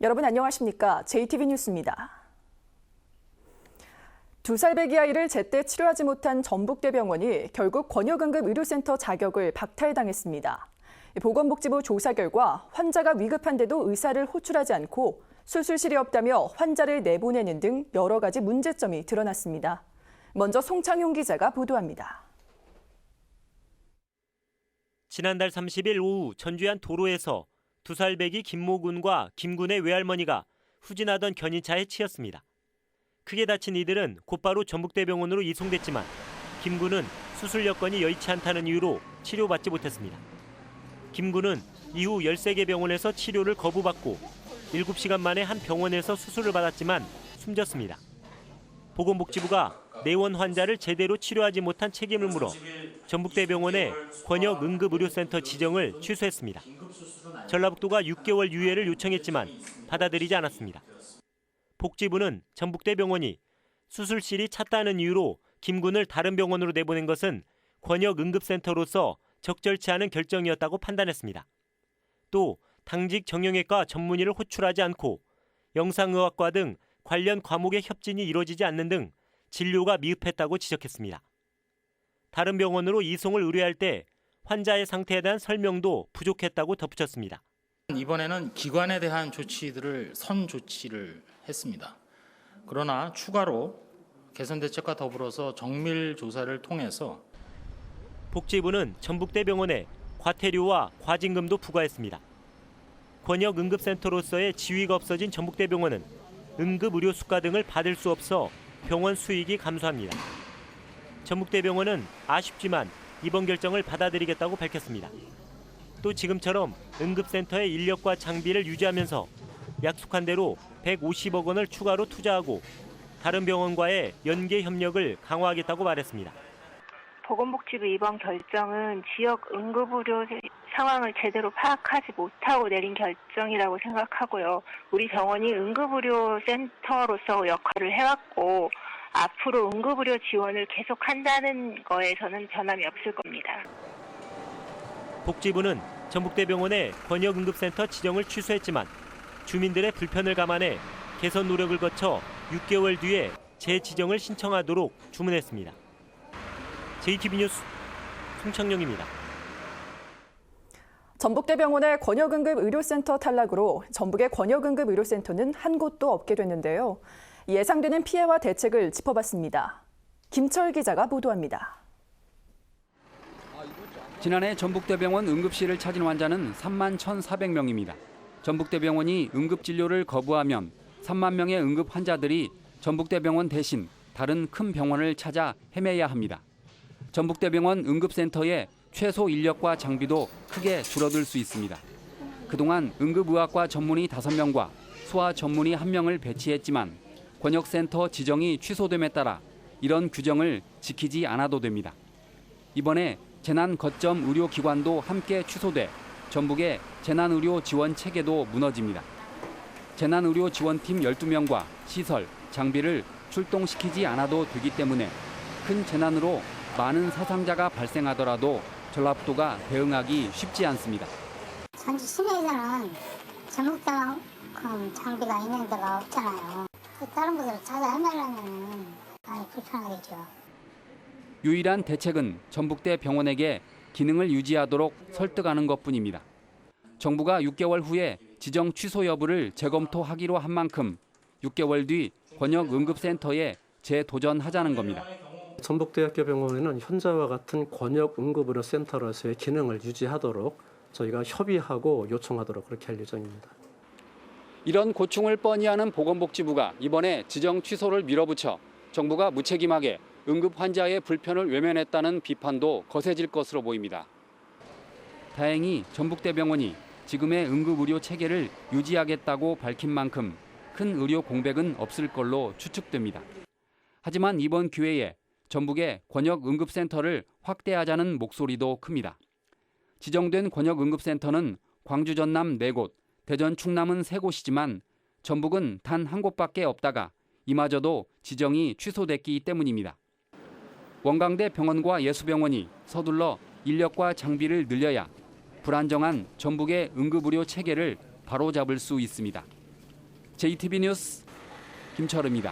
여러분 안녕하십니까? JTB 뉴스입니다. 2살 배기 아이를 제때 치료하지 못한 전북대병원이 결국 권역응급의료센터 자격을 박탈당했습니다. 보건복지부 조사 결과 환자가 위급한데도 의사를 호출하지 않고 수술실이 없다며 환자를 내보내는 등 여러 가지 문제점이 드러났습니다. 먼저 송창용 기자가 보도합니다. 지난달 30일 오후 전주의 한 도로에서 2살 배기 김모 군과 김 군의 외할머니가 후진하던 견인차에 치였습니다. 크게 다친 이들은 곧바로 전북대병원으로 이송됐지만 김 군은 수술 여건이 여의치 않다는 이유로 치료받지 못했습니다. 김 군은 이후 13개 병원에서 치료를 거부받고 7시간 만에 한 병원에서 수술을 받았지만 숨졌습니다. 보건복지부가 내원 환자를 제대로 치료하지 못한 책임을 물어 전북대병원의 권역응급의료센터 지정을 취소했습니다. 전라북도가 6개월 유예를 요청했지만 받아들이지 않았습니다. 복지부는 전북대병원이 수술실이 찼다는 이유로 김 군을 다른 병원으로 내보낸 것은 권역응급센터로서 적절치 않은 결정이었다고 판단했습니다. 또 당직 정형외과 전문의를 호출하지 않고 영상의학과 등 관련 과목의 협진이 이루어지지 않는 등 진료가 미흡했다고 지적했습니다. 다른 병원으로 이송을 의뢰할 때 환자의 상태에 대한 설명도 부족했다고 덧붙였습니다. 이번에는 기관에 대한 조치들을 선조치를 했습니다. 그러나 추가로 개선대책과 더불어서 정밀 조사를 통해서 복지부는 전북대병원에 과태료와 과징금도 부과했습니다. 권역응급센터로서의 지위가 없어진 전북대병원은 응급의료 수가 등을 받을 수 없어 병원 수익이 감소합니다. 전북대병원은 아쉽지만 이번 결정을 받아들이겠다고 밝혔습니다. 또 지금처럼 응급센터의 인력과 장비를 유지하면서 약속한 대로 150억 원을 추가로 투자하고 다른 병원과의 연계 협력을 강화하겠다고 말했습니다. 보건복지부 이번 결정은 지역 응급의료 상황을 제대로 파악하지 못하고 내린 결정이라고 생각하고요. 우리 병원이 응급의료센터로서 역할을 해왔고 앞으로 응급의료 지원을 계속한다는 거에서는 변함이 없을 겁니다. 복지부는 전북대병원의 권역응급센터 지정을 취소했지만 주민들의 불편을 감안해 개선 노력을 거쳐 6개월 뒤에 재지정을 신청하도록 주문했습니다. JTB 뉴스 송창용입니다. 전북대병원의 권역응급의료센터 탈락으로 전북의 권역응급의료센터는 한 곳도 없게 됐는데요. 예상되는 피해와 대책을 짚어봤습니다. 김철 기자가 보도합니다. 지난해 전북대병원 응급실을 찾은 환자는 3만 1,400명입니다. 전북대병원이 응급진료를 거부하면 3만 명의 응급 환자들이 전북대병원 대신 다른 큰 병원을 찾아 헤매야 합니다. 전북대병원 응급센터의 최소 인력과 장비도 크게 줄어들 수 있습니다. 그동안 응급의학과 전문의 5명과 소아 전문의 1명을 배치했지만 권역센터 지정이 취소됨에 따라 이런 규정을 지키지 않아도 됩니다. 이번에 재난 거점 의료기관도 함께 취소돼 전북의 재난의료 지원 체계도 무너집니다. 재난의료 지원팀 12명과 시설, 장비를 출동시키지 않아도 되기 때문에 큰 재난으로 많은 사상자가 발생하더라도 전라북도가 대응하기 쉽지 않습니다. 전주 시내에서는 전북대만큼 장비가 있는 데가 없잖아요. 다른 곳으로 찾아 헤매려면 많이 불편하겠죠. 유일한 대책은 전북대 병원에게 기능을 유지하도록 설득하는 것뿐입니다. 정부가 6개월 후에 지정 취소 여부를 재검토하기로 한 만큼 6개월 뒤 권역응급센터에 재도전하자는 겁니다. 전북대학교병원에는 현재와 같은 권역응급의료센터로서의 기능을 유지하도록 저희가 협의하고 요청하도록 그렇게 할 예정입니다. 이런 고충을 뻔히 아는 보건복지부가 이번에 지정 취소를 밀어붙여 정부가 무책임하게 응급 환자의 불편을 외면했다는 비판도 거세질 것으로 보입니다. 다행히 전북대병원이 지금의 응급의료 체계를 유지하겠다고 밝힌 만큼 큰 의료 공백은 없을 걸로 추측됩니다. 하지만 이번 기회에 전북의 권역응급센터를 확대하자는 목소리도 큽니다. 지정된 권역응급센터는 광주 전남 4곳, 대전 충남은 3곳이지만 전북은 단 한 곳밖에 없다가 이마저도 지정이 취소됐기 때문입니다. 원광대 병원과 예수병원이 서둘러 인력과 장비를 늘려야 불안정한 전북의 응급의료 체계를 바로잡을 수 있습니다. JTB 뉴스 김철우입니다.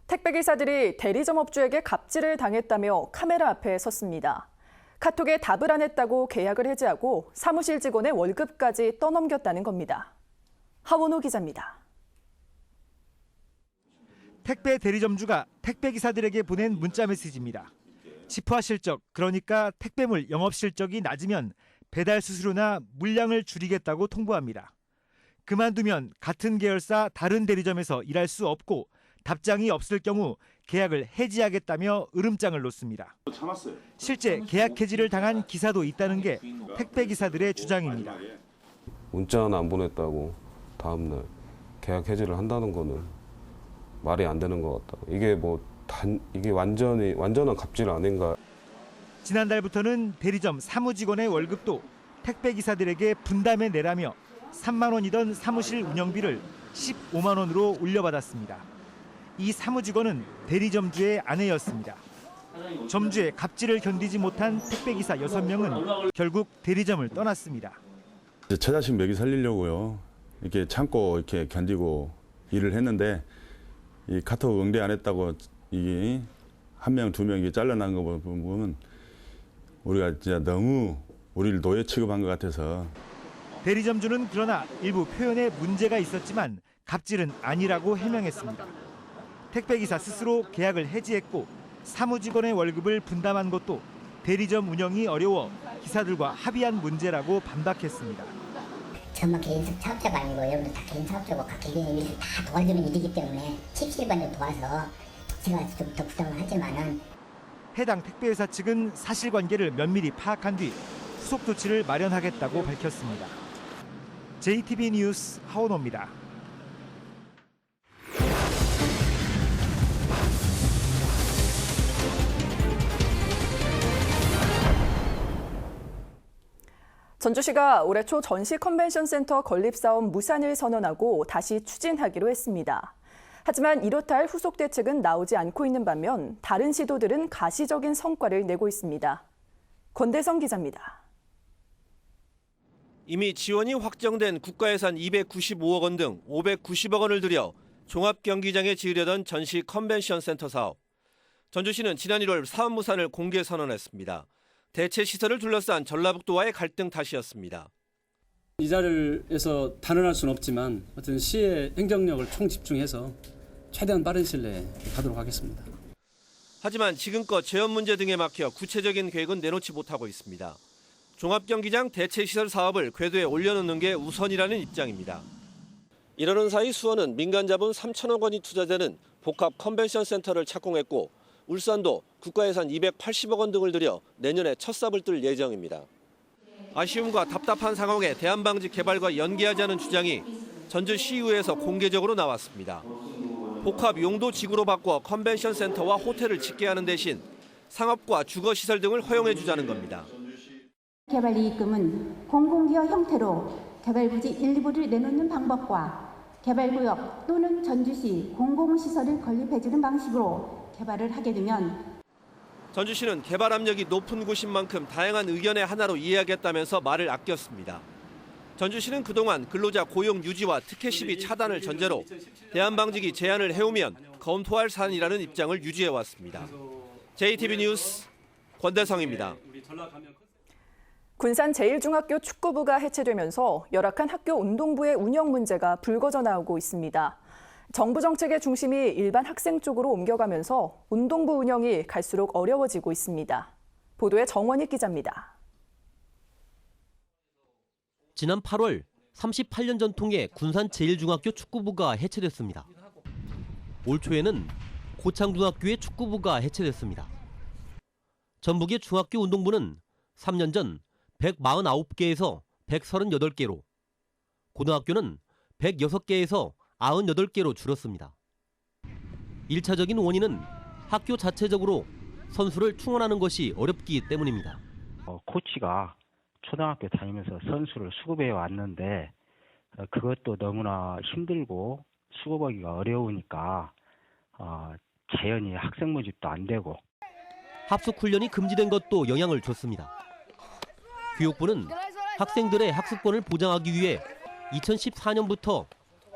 택배기사들이 대리점 업주에게 갑질을 당했다며 카메라 앞에 섰습니다. 카톡에 답을 안 했다고 계약을 해지하고 사무실 직원의 월급까지 떠넘겼다는 겁니다. 하원호 기자입니다. 택배 대리점주가 택배기사들에게 보낸 문자 메시지입니다. 지포화 실적, 그러니까 택배물 영업 실적이 낮으면 배달 수수료나 물량을 줄이겠다고 통보합니다. 그만두면 같은 계열사 다른 대리점에서 일할 수 없고 답장이 없을 경우 계약을 해지하겠다며 으름장을 놓습니다. 실제 계약 해지를 당한 기사도 있다는 게 택배기사들의 주장입니다. 문자는 안 보냈다고 다음날 계약 해지를 한다는 거는 말이 안 되는 것 같다. 이게 이게 완전한 갑질 아닌가. 지난달부터는 대리점 사무직원의 월급도 택배기사들에게 분담해 내라며 3만 원이던 사무실 운영비를 15만 원으로 올려받았습니다. 이 사무직원은 대리점주의 아내였습니다. 점주의 갑질을 견디지 못한 택배기사 6명은 결국 대리점을 떠났습니다. 제 자신 먹이 살리려고요. 이렇게 참고 이렇게 견디고 일을 했는데 이 카톡 응대 안 했다고 이게 1명, 2명이 잘라난 거 보면 우리가 진짜 너무 우리를 노예 취급한 것 같아서. 대리점주는 그러나 일부 표현에 문제가 있었지만 갑질은 아니라고 해명했습니다. 택배기사 스스로 계약을 해지했고 사무직원의 월급을 분담한 것도 대리점 운영이 어려워 기사들과 합의한 문제라고 반박했습니다. 정말 개인 사업자가 아니고 여러분들 다 개인 사업자고 각 개개인의 일을 다 도와주는 일이기 때문에 십시일반으로 도와서 제가 좀 더 부담을 하지만은 해당 택배회사 측은 사실관계를 면밀히 파악한 뒤 후속 조치를 마련하겠다고 밝혔습니다. JTB 뉴스 하원호입니다. 전주시가 올해 초 전시 컨벤션 센터 건립 사업 무산을 선언하고 다시 추진하기로 했습니다. 하지만 이렇다 할 후속 대책은 나오지 않고 있는 반면 다른 시도들은 가시적인 성과를 내고 있습니다. 권대성 기자입니다. 이미 지원이 확정된 국가예산 295억 원 등 590억 원을 들여 종합경기장에 지으려던 전시 컨벤션 센터 사업. 전주시는 지난 1월 사업 무산을 공개 선언했습니다. 대체 시설을 둘러싼 전라북도와의 갈등 탓이었습니다. 이 자리에서 단언할 수는 없지만 어떤 시의 행정력을 총집중해서 최대한 빠른 시일 내에 가도록 하겠습니다. 하지만 지금껏 재원 문제 등에 막혀 구체적인 계획은 내놓지 못하고 있습니다. 종합경기장 대체시설 사업을 궤도에 올려놓는 게 우선이라는 입장입니다. 이러는 사이 수원은 민간 자본 3천억 원이 투자되는 복합 컨벤션 센터를 착공했고 울산도 국가예산 280억 원 등을 들여 내년에 첫 삽을 뜰 예정입니다. 아쉬움과 답답한 상황에 대안방지 개발과 연계하자는 주장이 전주시의회에서 공개적으로 나왔습니다. 복합 용도 지구로 바꿔 컨벤션 센터와 호텔을 짓게 하는 대신 상업과 주거시설 등을 허용해 주자는 겁니다. 개발 이익금은 공공기업 형태로 개발부지 일부를 내놓는 방법과 개발구역 또는 전주시 공공시설을 건립해주는 방식으로 개발을 하게 되면 전주시는 개발 압력이 높은 곳인 만큼 다양한 의견의 하나로 이해하겠다면서 말을 아꼈습니다. 전주시는 그동안 근로자 고용 유지와 특혜 시비 차단을 전제로 대안방지기 제안을 해오면 검토할 사안이라는 입장을 유지해왔습니다. JTB 뉴스 권대성입니다. 군산 제1중학교 축구부가 해체되면서 열악한 학교 운동부의 운영 문제가 불거져 나오고 있습니다. 정부 정책의 중심이 일반 학생 쪽으로 옮겨가면서 운동부 운영이 갈수록 어려워지고 있습니다. 보도에 정원익 기자입니다. 지난 8월 38년 전통의 군산 제1중학교 축구부가 해체됐습니다. 올 초에는 고창중학교의 축구부가 해체됐습니다. 전북의 중학교 운동부는 3년 전 149개에서 138개로, 고등학교는 106개에서 98개로 줄었습니다. 1차적인 원인은 학교 자체적으로 선수를 충원하는 것이 어렵기 때문입니다. 코치가 초등학교 다니면서 선수를 수급해 왔는데 그것도 너무나 힘들고 수급하기가 어려우니까 자연히 학생 모집도 안 되고 합숙 훈련이 금지된 것도 영향을 줬습니다. 교육부는 학생들의 학습권을 보장하기 위해 2014년부터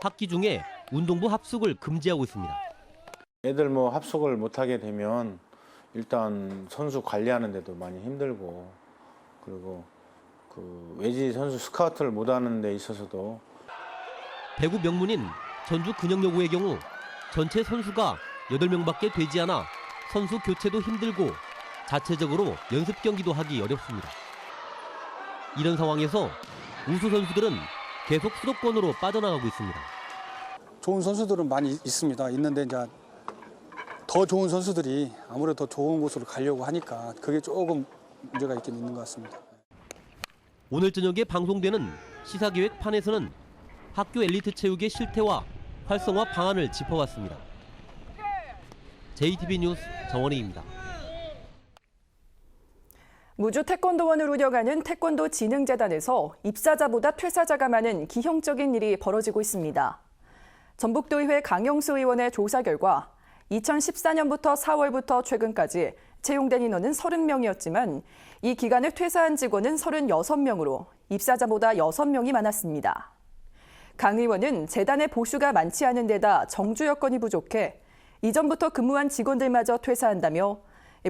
학기 중에 운동부 합숙을 금지하고 있습니다. 애들 뭐 합숙을 못하게 되면 일단 선수 관리하는 데도 많이 힘들고, 그리고 그 외지 선수 스카우트를 못하는 데 있어서도. 배구 명문인 전주 근영여고의 경우 전체 선수가 8명밖에 되지 않아 선수 교체도 힘들고 자체적으로 연습 경기도 하기 어렵습니다. 이런 상황에서 우수 선수들은 계속 수도권으로 빠져나가고 있습니다. 좋은 선수들은 많이 있습니다. 있는데 이제 더 좋은 선수들이 아무래도 더 좋은 곳으로 가려고 하니까 그게 조금 문제가 있긴 있는 것 같습니다. 오늘 저녁에 방송되는 시사기획판에서는 학교 엘리트 체육의 실태와 활성화 방안을 짚어봤습니다. JTB 뉴스 정원희입니다. 무주 태권도원을 운영하는 태권도 진흥재단에서 입사자보다 퇴사자가 많은 기형적인 일이 벌어지고 있습니다. 전북도의회 강영수 의원의 조사 결과 2014년부터 4월부터 최근까지 채용된 인원은 30명이었지만 이 기간에 퇴사한 직원은 36명으로 입사자보다 6명이 많았습니다. 강 의원은 재단의 보수가 많지 않은 데다 정주 여건이 부족해 이전부터 근무한 직원들마저 퇴사한다며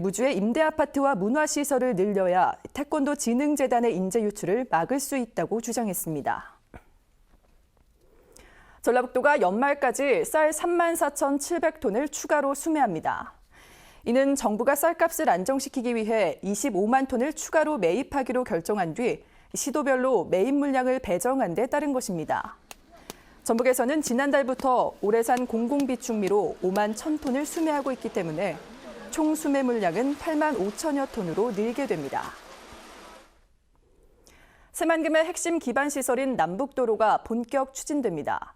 무주의 임대아파트와 문화시설을 늘려야 태권도 진흥재단의 인재 유출을 막을 수 있다고 주장했습니다. 전라북도가 연말까지 쌀 34,700톤을 추가로 수매합니다. 이는 정부가 쌀값을 안정시키기 위해 25만 톤을 추가로 매입하기로 결정한 뒤 시도별로 매입 물량을 배정한 데 따른 것입니다. 전북에서는 지난달부터 오래산 공공비축미로 5만 1,000톤을 수매하고 있기 때문에 총 수매 물량은 8만 5천여 톤으로 늘게 됩니다. 새만금의 핵심 기반 시설인 남북도로가 본격 추진됩니다.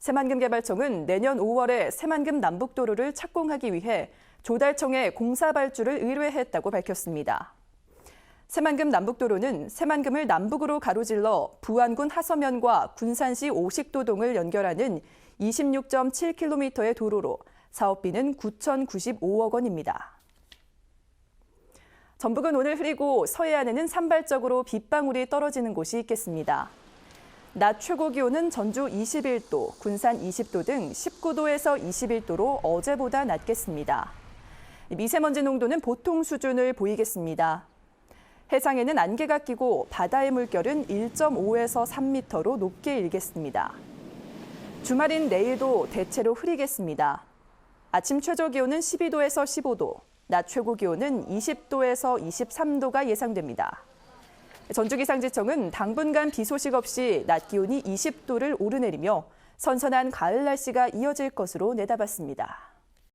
새만금개발청은 내년 5월에 새만금 남북도로를 착공하기 위해 조달청에 공사 발주를 의뢰했다고 밝혔습니다. 새만금 남북도로는 새만금을 남북으로 가로질러 부안군 하서면과 군산시 오식도동을 연결하는 26.7km의 도로로 사업비는 9,095억 원입니다. 전북은 오늘 흐리고 서해안에는 산발적으로 빗방울이 떨어지는 곳이 있겠습니다. 낮 최고 기온은 전주 21도, 군산 20도 등 19도에서 21도로 어제보다 낮겠습니다. 미세먼지 농도는 보통 수준을 보이겠습니다. 해상에는 안개가 끼고 바다의 물결은 1.5에서 3m로 높게 일겠습니다. 주말인 내일도 대체로 흐리겠습니다. 아침 최저 기온은 12도에서 15도, 낮 최고 기온은 20도에서 23도가 예상됩니다. 전주기상지청은 당분간 비 소식 없이 낮 기온이 20도를 오르내리며 선선한 가을 날씨가 이어질 것으로 내다봤습니다.